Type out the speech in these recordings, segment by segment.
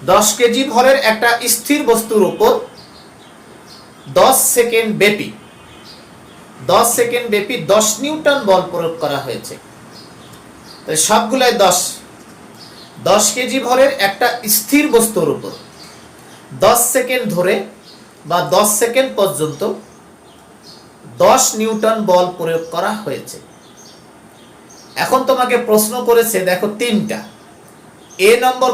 10 KG ভরের একটা স্থির বস্তুর উপর 10 সেকেন্ড ব্যাপী 10 নিউটন বল প্রয়োগ করা হয়েছে। সবগুলাই 10 কেজি ভরের একটা স্থির বস্তুর উপর 10 সেকেন্ড ধরে বা 10 সেকেন্ড পর্যন্ত 10 নিউটন বল প্রয়োগ করা হয়েছে। এখন তোমাকে প্রশ্ন করেছে, দেখো তিনটা। এ নম্বর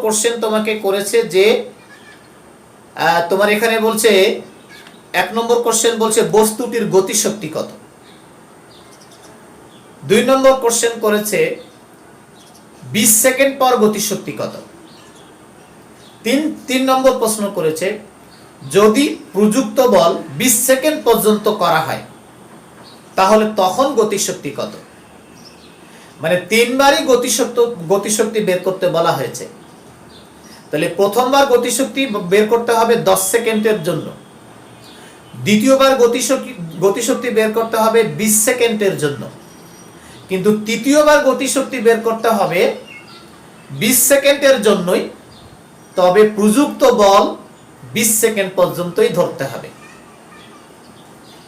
কোশ্চেন তোমাকে করেছে যে তোমার এখানে বলছে 1 নম্বর কোশ্চেন বলছে বস্তুটির গতিশক্তি কত। 2 নম্বর কোশ্চেন করেছে 20 সেকেন্ড পর গতিশক্তি কত। 3 নম্বর প্রশ্ন করেছে যদি প্রযুক্ত বল 20 সেকেন্ড পর্যন্ত করা হয় তাহলে তখন গতিশক্তি কত। মানে 3 বারই গতিশক্তি বের করতে বলা হয়েছে। তাহলে প্রথমবার গতিশক্তি বের করতে হবে 10 সেকেন্ডের জন্য, দ্বিতীয়বার গতিশক্তি বের করতে হবে 20 সেকেন্ডের জন্য, কিন্তু তৃতীয়বার গতিশক্তি বের করতে হবে 20 সেকেন্ডের জন্যই, তবে প্রযুক্ত বল 20 সেকেন্ড পর্যন্তই ধরতে হবে।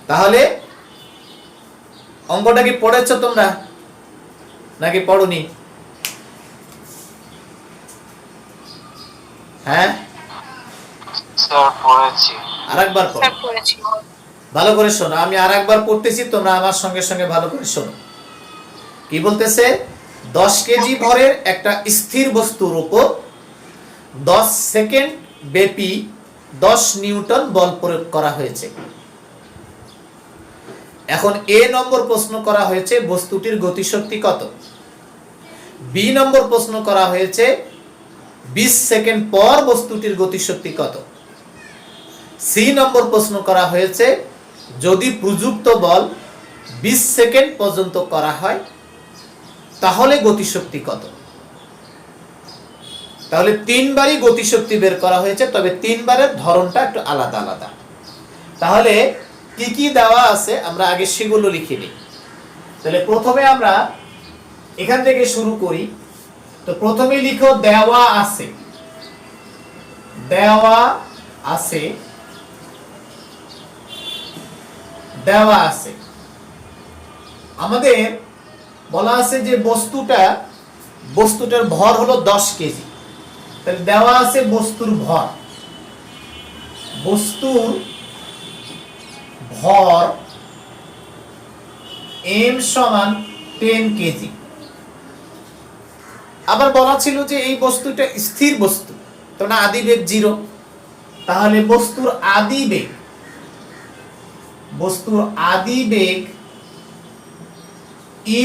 তাহলে অঙ্কটা কি পড়েছো তোমরা নাকি পড়োনি? হ্যাঁ স্যার পড়েছি। আরেকবার পড়ো, ভালো করে শোনো। আমি আরেকবার পড়তেছি, তোমরা আমার সঙ্গে সঙ্গে ভালো করে শোনো। কি বলতেছে? 10 কেজি ভরের একটা স্থির বস্তুর উপর 10 সেকেন্ড ব্যাপী 10 নিউটন বল প্রয়োগ করা হয়েছে। এখন এ নম্বর প্রশ্ন করা হয়েছে বস্তুটির গতিশক্তি কত। বি নম্বর প্রশ্ন করা হয়েছে 20 সেকেন্ড পর বস্তুটির গতিশক্তি কত। সি নম্বর প্রশ্ন করা হয়েছে যদি প্রযুক্ত বল 20 সেকেন্ড পর্যন্ত করা হয় তাহলে গতিশক্তি কত। তাহলে 3 বারই গতিশক্তি বের করা হয়েছে, তবে 3 বারের ধরনটা একটু আলাদা আলাদা। তাহলে কি কি দেওয়া আছে আমরা আগে সেগুলো লিখে নিই। তাহলে প্রথমে আমরা এখান থেকে শুরু করি। তো প্রথমে লিখো দেওয়া আছে আমাদের বলা আছে যে বস্তুটার ভর হলো 10 কেজি। তাহলে দেওয়া আছে বস্তুর ভর m সমান 10 কেজি। আবার বলা ছিল যে এই বস্তুটা স্থির বস্তু, তো না আদিবেগ 0। তাহলে বস্তুর আদিবেগ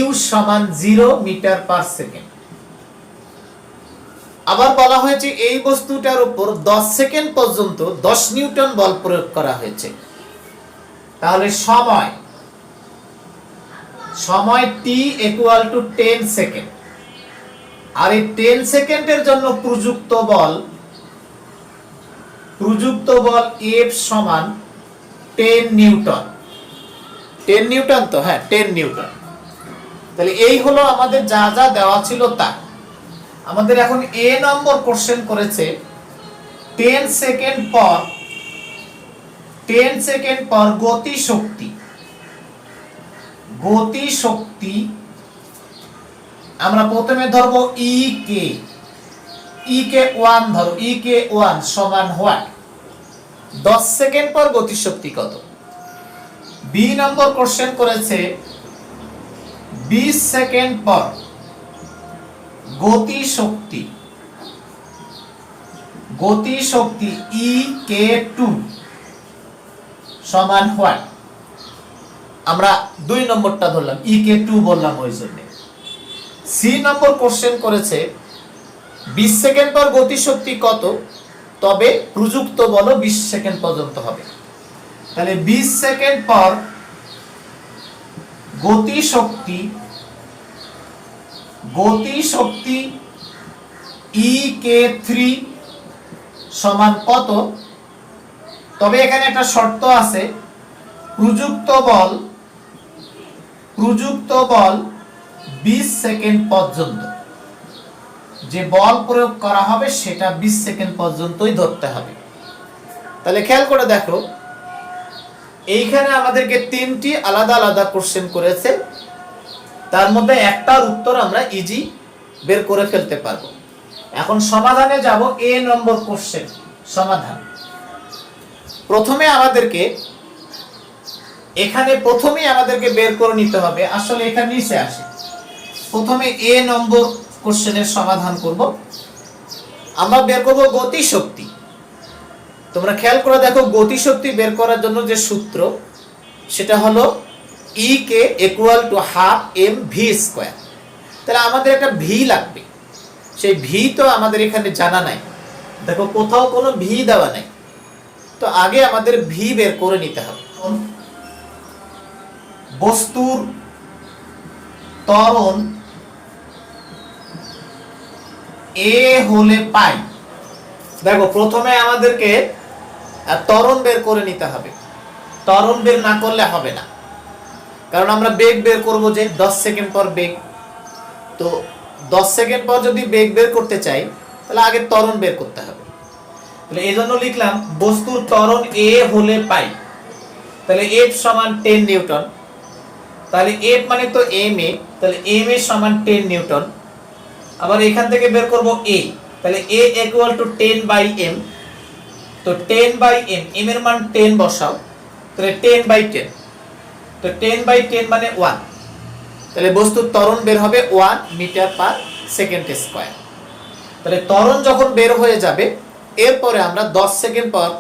u সমান 0 মিটার পার সেকেন্ড। আবার বলা হয়েছে এই বস্তুটার উপর 10 সেকেন্ড পর্যন্ত 10 নিউটন বল প্রয়োগ করা হয়েছে। তাহলে সময় t equal to 10 সেকেন্ড। আর এই 10 সেকেন্ডের জন্য প্রযুক্ত বল F সমান 10 নিউটন। 10 নিউটন তো, হ্যাঁ 10 নিউটন। তাহলে এই হলো আমাদের যা যা দেওয়া ছিল তা। আমাদের এখন এ নম্বর কোশ্চেন করেছে 10 সেকেন্ড পর গতিশক্তি আমরা প্রথমে ধরবো ই কে 1 ধরো, ই কে 1 সমান হোয়াট। 10 সেকেন্ড পর গতিশক্তি কত। বি নম্বর কোশ্চেন করেছে 20 সেকেন্ড পর গতিশক্তি ই কে 2 সমান হোয়াট। আমরা 2 নম্বরটা ধরলাম, ই কে 2 বললাম ওই জন্য। সি নম্বর কোশ্চেন করেছে 20 সেকেন্ড পর গতিশক্তি কত, তবে প্রযুক্ত বল 20 সেকেন্ড পর্যন্ত হবে। তাহলে 20 সেকেন্ড পর গতিশক্তি ই কে 3 সমান কত। তবে এখানে একটা শর্ত আছে, প্রযুক্ত বল 20 সেকেন্ড পর্যন্ত। যে বল প্রয়োগ করা হবে সেটা 20 সেকেন্ড পর্যন্তই ধরতে হবে। তাহলে খেয়াল করে দেখো, এইখানে আমাদেরকে 3টি আলাদা আলাদা কোশ্চেন করেছে, তার মধ্যে একটার উত্তর আমরা ইজি বের করে ফেলতে পারবো। এখন সমাধানে যাব। এ নম্বর কোশ্চেন সমাধান। প্রথমেই আমাদেরকে বের করে নিতে হবে, আসলে এখানে নিচে আসে। প্রথমে এ নম্বর কোশ্চেনের সমাধান করব। আমরা বের করব গতিশক্তি। তোমরা খেয়াল করে দেখো, গতিশক্তি বের করার জন্য যে সূত্র সেটা হলো E K equal to half M V square. তাহলে আমাদের একটা ভি লাগবে, সেই ভি তো আমাদের এখানে জানা নাই, দেখো কোথাও কোনো ভি দেওয়া নাই, তো আগে আমাদের ভি বের করে নিতে হবে। বস্তুর ত্বরণ এ হলে পাই। দেখো প্রথমে আমাদেরকে ত্বরণ বের করে নিতে হবে, ত্বরণ বের না করলে হবে না, কারণ আমরা বেগ বের করব যে 10 সেকেন্ড পর বেগ। তো 10 সেকেন্ড পর যদি বেগ বের করতে চাই তাহলে আগে ত্বরণ বের করতে হবে। তাহলে এই জন্য লিখলাম বস্তুর ত্বরণ এ হলে পাই। তাহলে F সমান 10 নিউটন। তাহলে F মানে তো এম এ, তাহলে এম এ সমান 10 নিউটন। আবার এখান থেকে বের করব A, তাহলে A equal to 10 by m। তো 10 বাই m, m এর মান 10 বসাও, তাহলে 10 বাই 10, তো 10 বাই 10 মানে 1। তাহলে বস্তুর ত্বরণ বের হবে 1 মিটার পার সেকেন্ড স্কয়ার। তাহলে ত্বরণ যখন বের হয়ে যাবে, এরপরে আমরা 10 সেকেন্ড পর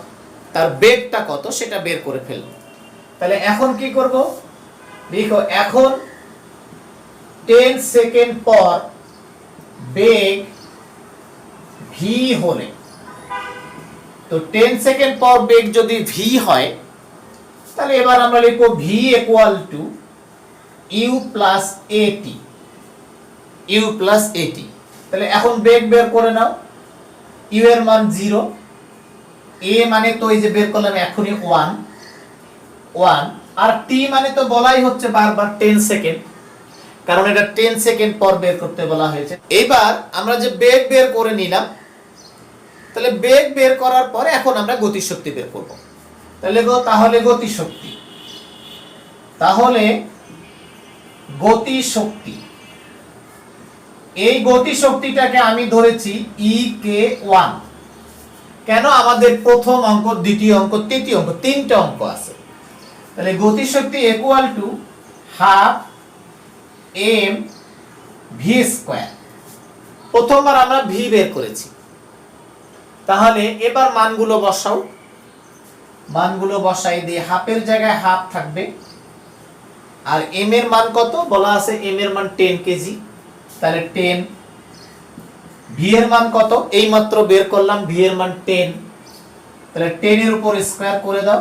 তার বেগটা কত সেটা বের করে ফেলব। তাহলে এখন কি করব, দেখো এখন 10 সেকেন্ড পর বেগ v হলে, তো 10 সেকেন্ড পর বেগ যদি v হয়, তাহলে এবার আমরা লিখব v equal to u plus at, u plus at। তাহলে এখন বেগ বের করে নাও। u এর মান 0, a মানে তো এই যে বের করলাম এখনই 1, আর t মানে তো বলাই হচ্ছে বারবার 10 সেকেন্ড, কারণ এটা 10 সেকেন্ড পর বের করতে বলা হয়েছে। এবার আমরা যে বেগ বের করে নিলাম, তাহলে বেগ বের করার পরে এখন আমরা গতিশক্তি বের করব। তাহলে গতিশক্তি, এই গতিশক্তিটাকে আমি ধরেছি E কে 1। কেন, আমাদের প্রথম অঙ্ক, দ্বিতীয় অঙ্ক, তৃতীয় অঙ্ক, 3টে অঙ্ক আছে। তাহলে গতিশক্তি equal to half M V square. প্রথমবার আমরা ভি বের করেছি, তাহলে এবার মানগুলো বসাও। মানগুলো বসাই দিয়ে হাফের জায়গায় হাফ থাকবে, আর এম এর মান কত বলা আছে, এম এর মান 10 কেজি, তাহলে 10। ভি এর মান কত, এই মাত্র বের করলাম, ভি এর মান 10, তাহলে 10 এর উপর স্কয়ার করে দাও।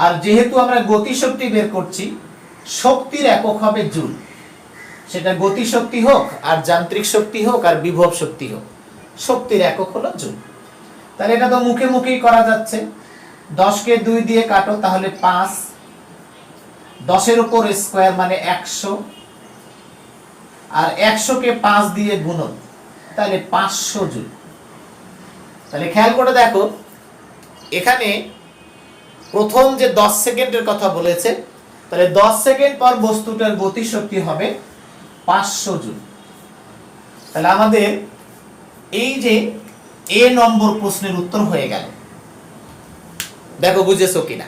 আর যেহেতু আমরা গতিশক্তি বের করছি, শক্তির একক হবে জুল, সেটা গতিশক্তি হোক আর যান্ত্রিক শক্তি হোক আর বিভব শক্তি হোক, শক্তির একক হলো জুল। তাহলে এটা তো মুখে মুখেই করা যাচ্ছে। 10 কে 2 দিয়ে কাটো, তাহলে 5, 10 এর উপর স্কয়ার মানে 100, আর 100 কে 5 দিয়ে গুণন, তাহলে 500 জুল। তাহলে খেয়াল করে দেখো, এখানে প্রথম যে 10 সেকেন্ডের কথা বলেছে, তাহলে 10 সেকেন্ড পর বস্তুটার গতিশক্তি হবে 500 জুল। তাহলে আমাদের এই যে এ নম্বর প্রশ্নের উত্তর হয়ে গেল। দেখো বুঝেছো কিনা।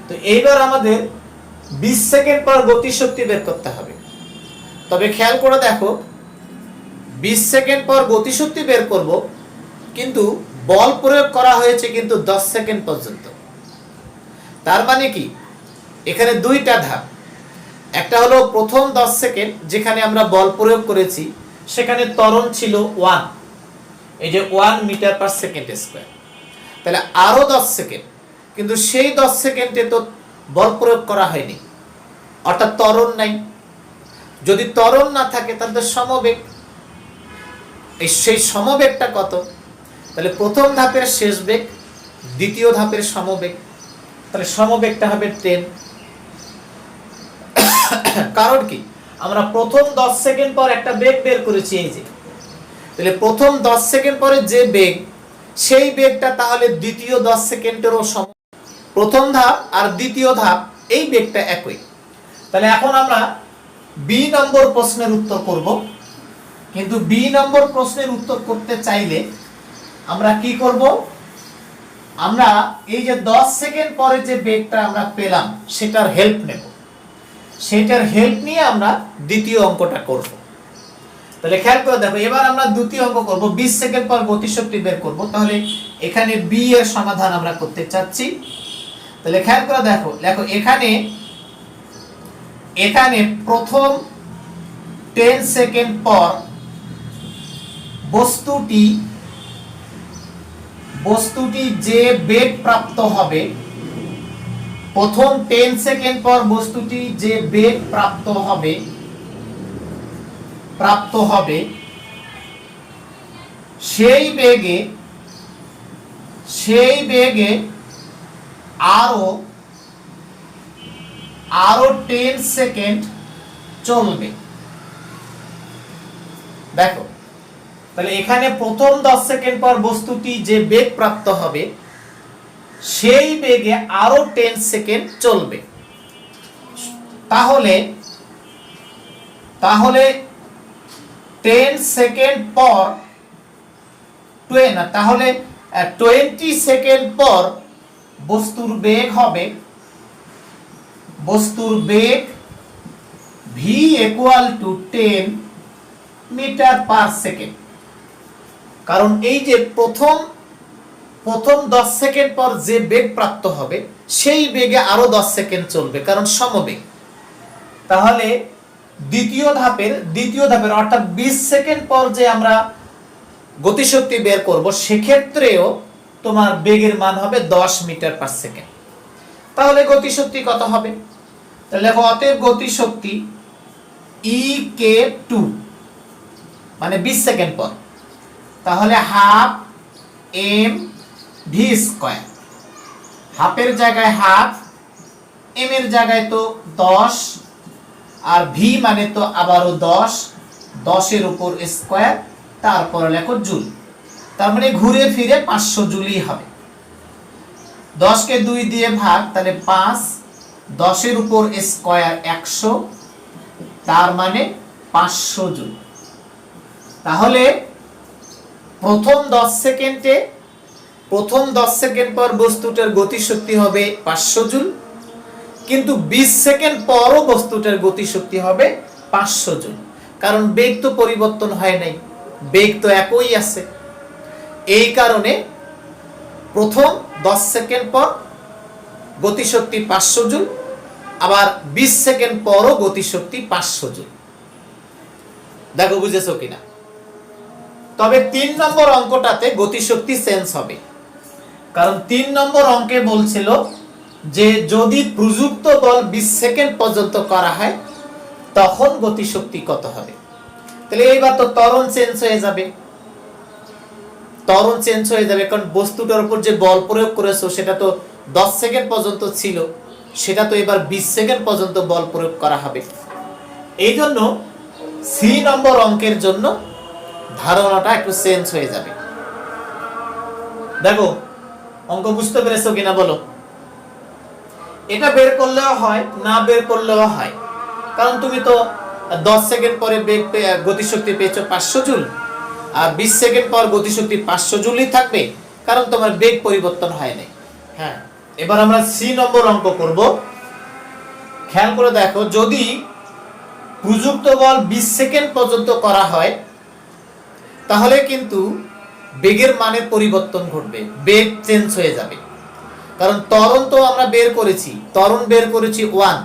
তো এইবার আমাদের 20 সেকেন্ড পর গতিশক্তি বের করতে হবে। তবে খেয়াল করে দেখো, 20 সেকেন্ড পর গতিশক্তি বের করব, কিন্তু বল প্রয়োগ করা হয়েছে কিন্তু 10 সেকেন্ড পর্যন্ত। তার মানে কি, এখানে দুইটা ধাপ। একটা হলো প্রথম 10 সেকেন্ড যেখানে আমরা বল প্রয়োগ করেছি, সেখানে ত্বরণ ছিল 1, এই যে 1 মিটার পার সেকেন্ড স্কয়ার। তাহলে আরো 10 সেকেন্ড, কিন্তু সেই 10 সেকেন্ডে তো বল প্রয়োগ করা হয়নি, অর্থাৎ ত্বরণ নাই। যদি ত্বরণ না থাকে তাহলে তো সমবেগ, সেই সমবেগটা কত, তাহলে প্রথম ধাপের শেষ বেগ, দ্বিতীয় ধাপের সমবেগ, তাহলে সমবেগটা হবে 10। কারণ কি, আমরা প্রথম 10 সেকেন্ড পর একটা বেগ বের করেছি, এই যে। তাহলে প্রথম 10 সেকেন্ড পরে যে বেগ, সেই বেগটা তাহলে দ্বিতীয় 10 সেকেন্ডেরও সমান। প্রথম ধাপ আর দ্বিতীয় ধাপ এই বেগটা একই। তাহলে এখন আমরা বি নম্বর প্রশ্নের উত্তর করব। কিন্তু বি নম্বর প্রশ্নের উত্তর করতে চাইলে আমরা কি করব? আমরা এই যে 10 সেকেন্ড পরে যে বেগটা আমরা পেলাম সেটার হেল্প নেব। সেটার হেল্প নিয়ে আমরা দ্বিতীয় অঙ্কটা করব। তাহলে খেয়াল করে দেখো, এবার আমরা দ্বিতীয় অঙ্ক করব। 20 সেকেন্ড পর গতিশক্তি বের করব। তাহলে এখানে বি এর সমাধান আমরা করতে চাচ্ছি। তাহলে খেয়াল করে দেখো, এখানে প্রথম 10 সেকেন্ড পর বস্তুটি যে বেগ প্রাপ্ত হবে, প্রথম 10 সেকেন্ড পর বস্তুটি যে বেগ প্রাপ্ত হবে সেই বেগে আরো 10 সেকেন্ড চলবে। দেখো, তাহলে এখানে প্রথম 10 সেকেন্ড পর বস্তুটি যে বেগ প্রাপ্ত হবে সেই বেগে আরো 10 সেকেন্ড চলবে। তাহলে 10 সেকেন্ড পর 20 সেকেন্ড পর বস্তুর বেগ v equal to 10 metre per second. কারণ এই যে প্রথম 10 সেকেন্ড পর যে বেগ প্রাপ্ত হবে সেই বেগে আরো 10 সেকেন্ড চলবে, কারণ সমবেগ। তাহলে দ্বিতীয় ধাপের অর্থাৎ 20 সেকেন্ড পর যে আমরা গতিশক্তি বের করব, সেক্ষেত্রেও তোমার বেগের মান হবে 10 মিটার পার সেকেন্ড। তাহলে গতিশক্তি কত হবে? তাহলে দেখো, অতএব গতিশক্তি ek2 মানে 20 সেকেন্ড পর, তাহলে হাফ এম ভি স্কয়ার। হাফের জায়গায় হাফ, এম এর জায়গায় তো 10, আর ভি মানে তো আবারও 10, 10 এর উপর স্কয়ার, তারপর লেখো জুল। তার মানে ঘুরে ফিরে 500 জুলই হবে। 10 কে 2 দিয়ে ভাগ, তাহলে 5, 10 এর উপর স্কয়ার 100, তার মানে 500 জুল। তাহলে প্রথম 10 সেকেন্ড পর বস্তুটার গতিশক্তি হবে 500 জুল, কিন্তু 20 সেকেন্ড পরও বস্তুটার গতিশক্তি হবে 500 জুল। কারণ বেগ তো পরিবর্তন হয় নাই, বেগ তো একই আছে। এই কারণে প্রথম 10 সেকেন্ড পর গতিশক্তি 500 জুল, আবার 20 সেকেন্ড পরও গতিশক্তি 500 জুল। দেখো বুঝেছো কিনা? তবে 3 নম্বর অঙ্কটাতে গতিশক্তি চেঞ্জ হবে। কারণ 3 নম্বর অঙ্কে বলছিল যে যদি প্রযুক্ত বল 20 সেকেন্ড পর্যন্ত করা হয় তখন গতিশক্তি কত হবে। তাহলে এইবার তো ত্বরণ চেঞ্জ হয়ে যাবে, কারণ বস্তুটার উপর যে বল প্রয়োগ করেছো সেটা তো 10 সেকেন্ড পর্যন্ত ছিল, সেটা তো এবার 20 সেকেন্ড পর্যন্ত বল প্রয়োগ করা হবে। এই জন্য সি নম্বর অঙ্কের জন্য ধারণাটা একটু চেঞ্জ হয়ে যাবে। দেখো, অঙ্ক বুঝতে পেরেছো কিনা বলো? এটা বের করলেও হয়, না বের করলেও হয়, কারণ তুমি তো 10 সেকেন্ড পরে গতিশক্তি পেয়েছো 500 জুল, আর 20 সেকেন্ড পর গতিশক্তি 500 জুলই থাকবে, কারণ তোমার বেগ পরিবর্তন হয় নাই। হ্যাঁ, এবার আমরা সি নম্বর অঙ্ক করব। খেয়াল করে দেখো, যদি প্রযুক্ত বল 20 সেকেন্ড পর্যন্ত করা হয় তাহলে কিন্তু বেগের মানের পরিবর্তন ঘটবে, বেগ চেঞ্জ হয়ে যাবে। কারণ ত্বরণ তো আমরা বের করেছি 1,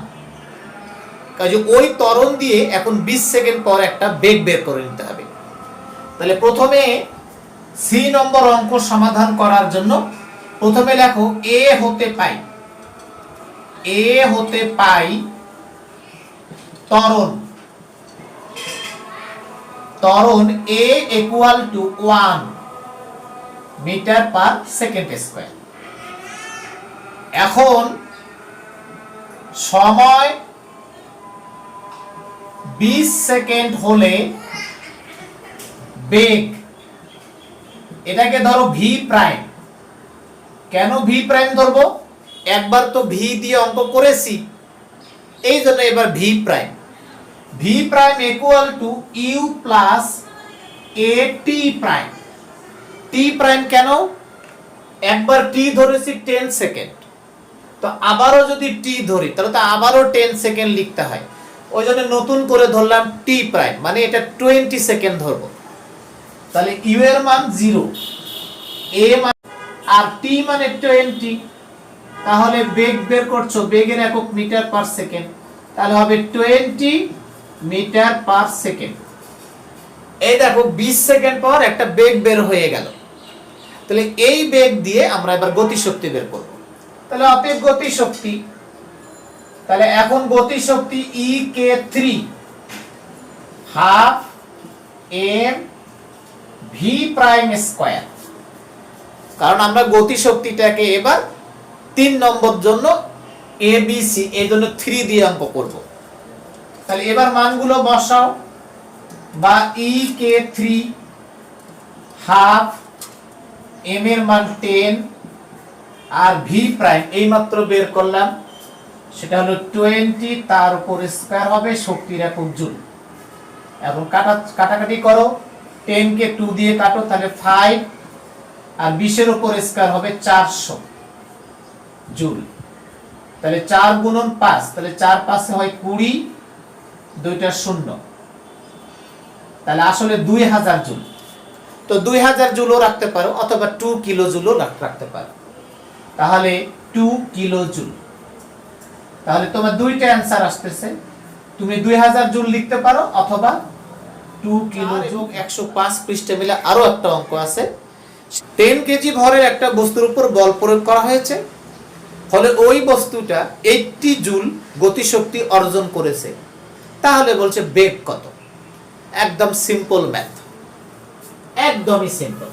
কাজে ওই ত্বরণ দিয়ে এখন 20 সেকেন্ড পর একটা বেগ বের করে নিতে হবে। তাহলে প্রথমে সি নম্বর অঙ্ক সমাধান করার জন্য প্রথমে লেখো এ হতে পাই ত্বরণ A equal to 1 metre per second square. এখন সময় 20 সেকেন্ড হলে বেগ, এটাকে ধরো ভি প্রাইম। কেন ভি প্রাইম ধরবো? একবার তো ভি দিয়ে অঙ্ক করেছি, এই জন্য এবার V prime. V prime equal to U plus A T prime. T prime কেন? একবার টি ধরেছি 10 সেকেন্ড, তো আবারও যদি টি ধরি তাহলে তো আবারও 10 সেকেন্ড লিখতে হয়, ওই জন্য নতুন করে ধরলাম টি প্রাইম, মানে এটা 20 সেকেন্ড ধরবো। তাহলে ইউ এর মান 0, এ মান আর টি মানে 20, তাহলে বেগ বের করছো, বেগের একক মিটার পার সেকেন্ড, তাহলে হবে 20 মিটার পার সেকেন্ড। এই দেখো 20 সেকেন্ড পর একটা বেগ বের হয়ে গেল। তাহলে এই বেগ দিয়ে আমরা এবার গতিশক্তি বের করব। তাহলে অতএব গতিশক্তি, তাহলে এখন গতিশক্তি E K 3 half M V prime square, কারণ আমরা গতিশক্তিটাকে এবার 3 নম্বর জন্য এ বি সি, এই জন্য 3 দিয়ে অঙ্ক করব। তাহলে এবার মানগুলো বসাও, বা ই কে 3 হাফ এম এর মান 10 আর ভি প্রাইম এই মাত্র বের করলাম, সেটা হলো 20, তার উপর স্কয়ার হবে শক্তির একক জুল। এখন কাটাকাটি করো, 10 কে 2 দিয়ে কাটো, তাহলে 5 আর 20 এর উপর স্কয়ার হবে 400 জুল। তাহলে 4 গুণন 5, তাহলে 4 5 হয় 20, দুইটা শূন্য, তাহলে আসলে 2000 জুল। তো 2000 জুলও রাখতে পারো, অথবা 2 কিলো জুলও রাখতে পারো, তাহলে 2 কিলো জুল। তাহলে তোমার দুইটা অ্যান্সার আসতেছে, তুমি 2000 জুল লিখতে পারো অথবা 2 কিলো যোগ 105 পৃষ্ঠে মিলে আরো একটা অঙ্ক আছে। 10 কেজি ভরের একটা বস্তুর উপর বল প্রয়োগ করা হয়েছে, ফলে ওই বস্তুটা 80 জুল গতিশক্তি অর্জন করেছে। তাহলে বলছে বেগ কত? একদম সিম্পল ম্যাথ, একদমই সিম্পল।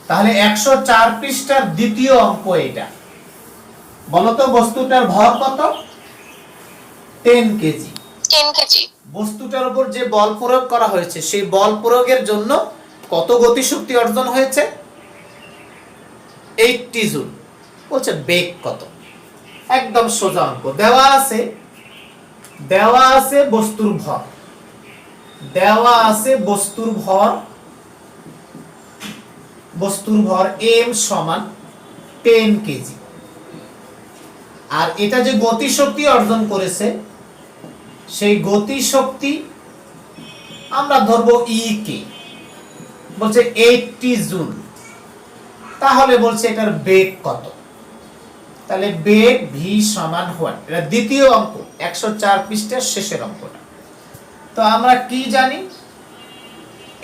তাহলে 104 পৃষ্ঠার দ্বিতীয় অঙ্ক এটা। বলতো বস্তুটার ভর কত? 10 কেজি। 10 কেজি। বস্তুটার উপর যে বল প্রয়োগ করা হয়েছে সেই বল প্রয়োগের জন্য কত গতিশক্তি অর্জন হয়েছে? 80 জুল। বলছে বেগ কত? একদম সোজা অঙ্ক। দেওয়া আছে বস্তুর ভর, দেওয়া আছে বস্তুর ভর m সমান 10 কেজি, আর এটা যে গতিশক্তি অর্জন করেছে সেই গতিশক্তি আমরা ধরবো ই কে, বলছে 80 জুল। তাহলে বলছে এটার বেগ কত? তাহলে বেগ ভি সমান 1। এটা দ্বিতীয় অঙ্ক, 104 পৃষ্ঠার শেষের অঙ্কটা। তো আমরা কি জানি?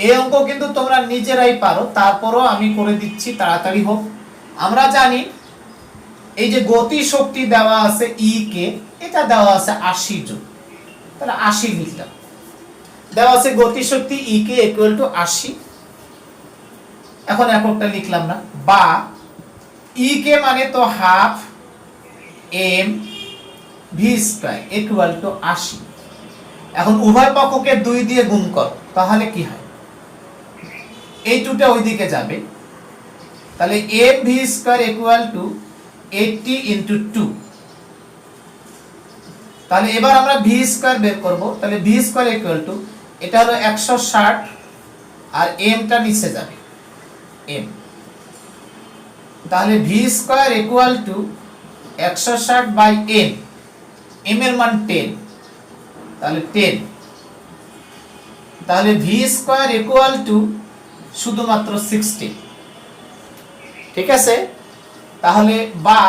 এই অঙ্ক কিন্তু তোমরা নিজেরাই পারো, তারপরও আমি করে দিচ্ছি, তাড়াতাড়ি হোক। আমরা জানি এই যে গতি শক্তি দেওয়া আছে ই কে, এটা দেওয়া আছে 80 জুল, তাহলে 80 লিখলাম। দেওয়া আছে গতি শক্তি ই কে ইকুয়াল টু 80। এখন এককটা লিখলাম না, বা ই কে মানে তো half M V square equal to 80। এখন উভয় পক্ষকে 2 দিয়ে গুণ করো, তাহলে কি হয়? এই 2টা ওইদিকে যাবে, তাহলে M V square equal to 80 into 2। তাহলে এবার আমরা ভি স্কয়ার বের করব, তাহলে ভি স্কয়ার ইকুয়াল টু, এটা হলো 160 আর এমটা নিচে যাবে এম, তাহলে V square equal to 160 by M, M এর মান 10, তাহলে 10, তাহলে ভি স্কয়ার ইকুয়াল টু শুধুমাত্র 60। ঠিক আছে? তাহলে বা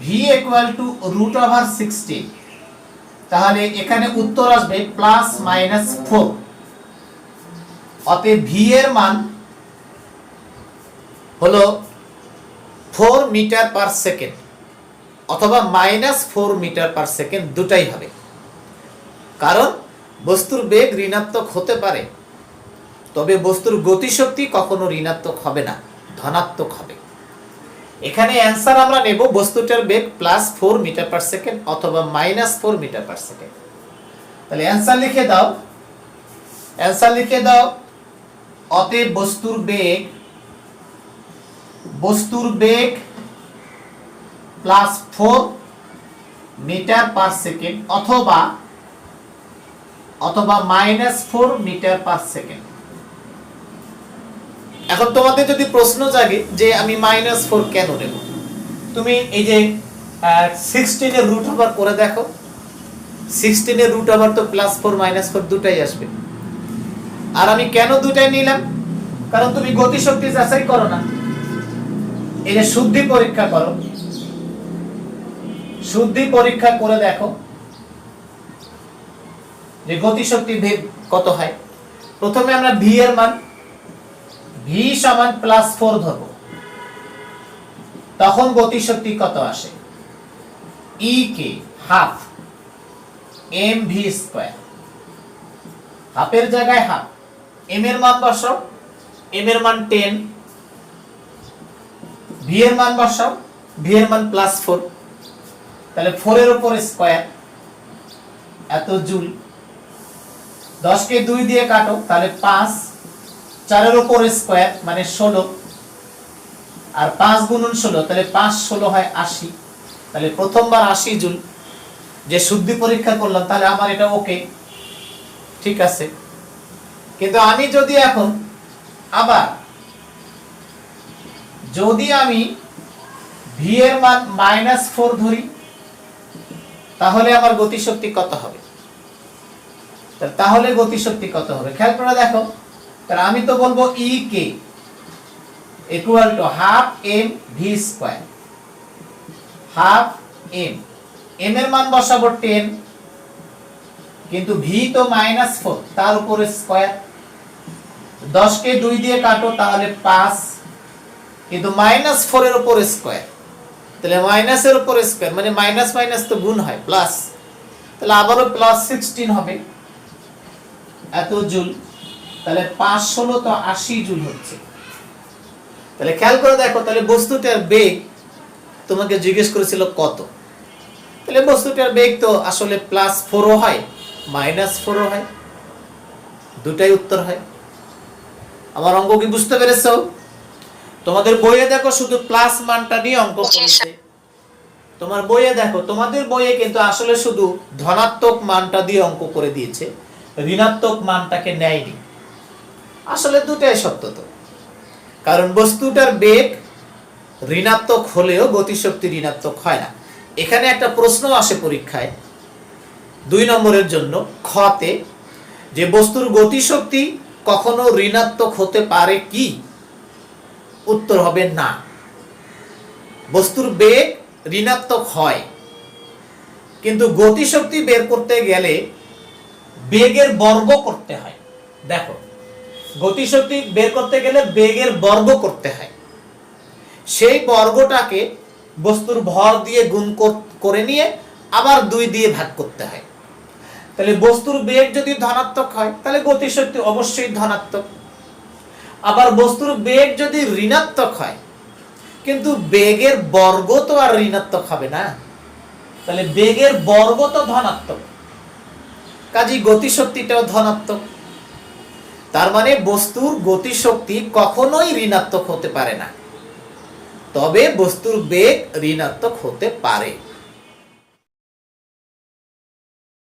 V equal to root over 60, তাহলে এখানে উত্তর আসবে প্লাস মাইনাস 4। অতএব ভি এর মান হলো 4 মিটার পার সেকেন্ড অথবা -4 মিটার পার সেকেন্ড, দুটাই হবে। কারণ বস্তুর বেগ ঋণাত্মক হতে পারে, তবে বস্তুর গতিশক্তি কখনো ঋণাত্মক হবে না, ধনাত্মক হবে। এখানে অ্যান্সার আমরা নেব বস্তুটার বেগ +4 মিটার পার সেকেন্ড অথবা -4 মিটার পার সেকেন্ড। তাহলে অ্যান্সার লিখে দাও অতএব বস্তুর বেগ +4 মিটার পার সেকেন্ড অথবা -4 মিটার পার সেকেন্ড। এখন তোমাদের যদি প্রশ্ন জাগে যে আমি -4 কেন নেব, তুমি এই যে 16 এর রুট ওভার করে দেখো। 16 এর রুট ওভার তো +4 -4 দুটাই আসবে। আর আমি কেন দুটাই নিলাম, কারণ তুমি গতিশক্তি যাচাই করো না, এই যে শুদ্ধি পরীক্ষা করো, শুদ্ধি পরীক্ষা করে দেখো যে গতিশক্তি বেগ কত হয়। প্রথমে আমরা ভি এর মান v সমান +4 ধরব, তখন গতিশক্তি কত আসে, e কে হাফ mv স্কয়ার, হাফের জায়গায় হাফ, m এর মান বসাও, m এর মান 10, v এর মান বসাও, v এর মান +4, তাহলে 4 এর উপর স্কয়ার এত জুল। 10 কে 2 দিয়ে কাটো তাহলে 5, 4 এর উপর স্কয়ার মানে 16, আর 5 গুণন 16 তাহলে 5 16 হয় 80, তাহলে প্রথমবার 80 জুল। যে শুদ্ধি পরীক্ষা করলাম তাহলে আমার এটা ওকে, ঠিক আছে। কিন্তু আমি যদি এখন আবার যদি আমি v এর মান -4 ধরি, তাহলে আমার গতিশক্তি কত হবে, তাহলে গতিশক্তি কত হবে খেয়াল করে দেখো। তাহলে আমি তো বলবো e K equal to half mv square, half m এর মান বসাবো 10, কিন্তু v তো -4 তার উপরে স্কয়ার, 10 কে 2 দিয়ে কাটো তাহলে 5, কিন্তু -4 এর উপর স্কয়ার, তাহলে মাইনাস এর উপর স্কয়ার মানে মাইনাস মাইনাস তো গুণ হয় প্লাস, তাহলে আবারও +16 হবে এত জুল, তাহলে 5 16 তো 80 জুল হচ্ছে। তাহলে খেয়াল করে দেখো, তাহলে বস্তুটার বেগ তোমাকে জিজ্ঞেস করেছিল কত, তাহলে বস্তুটার বেগ তো আসলে +4 ও হয় -4 ও হয়, দুটাই উত্তর হয়। আমার অঙ্ক কি বুঝতে পেরেছো? তোমাদের বইয়ে দেখো শুধু প্লাস মানটা নিয়ে অঙ্ক করেছে। তোমার বইয়ে দেখো, তোমাদের বইয়ে কিন্তু আসলে শুধু ধনাত্মক মানটা দিয়ে অঙ্ক করে দিয়েছে, ঋণাত্মক মানটাকে নেয়নি। আসলে দুটাই সত্য তো, কারণ বস্তুটার বেগ ঋণাত্মক হলেও গতিশক্তি ঋণাত্মক হয় না। এখানে একটা প্রশ্ন আসে পরীক্ষায় 2 নম্বরের জন্য খতে, যে বস্তুর গতিশক্তি কখনো ঋণাত্মক হতে পারে কি? উত্তর হবে না। বস্তুর বেগ ঋণাত্মক হয়, কিন্তু গতিশক্তি বের করতে গেলে বেগের বর্গ করতে হয়। দেখো, গতিশক্তি বের করতে গেলে বেগের বর্গ করতে হয়, সেই বর্গটাকে বস্তুর ভর দিয়ে গুণ করে নিয়ে আবার 2 দিয়ে ভাগ করতে হয়। তাহলে বস্তুর বেগ যদি ধনাত্মক হয় তাহলে গতিশক্তি অবশ্যই ধনাত্মক। আবার বস্তুর বেগ যদি ঋণাত্মক হয়, কিন্তু বেগের বর্গ তো আর ঋণাত্মক হবে না, তাহলে বেগের বর্গ তো ধনাত্মক, কাজেই গতিশক্তিটাও ধনাত্মক। তার মানে বস্তুর গতিশক্তি কখনোই ঋণাত্মক হতে পারে না, তবে বস্তুর বেগ ঋণাত্মক হতে পারে।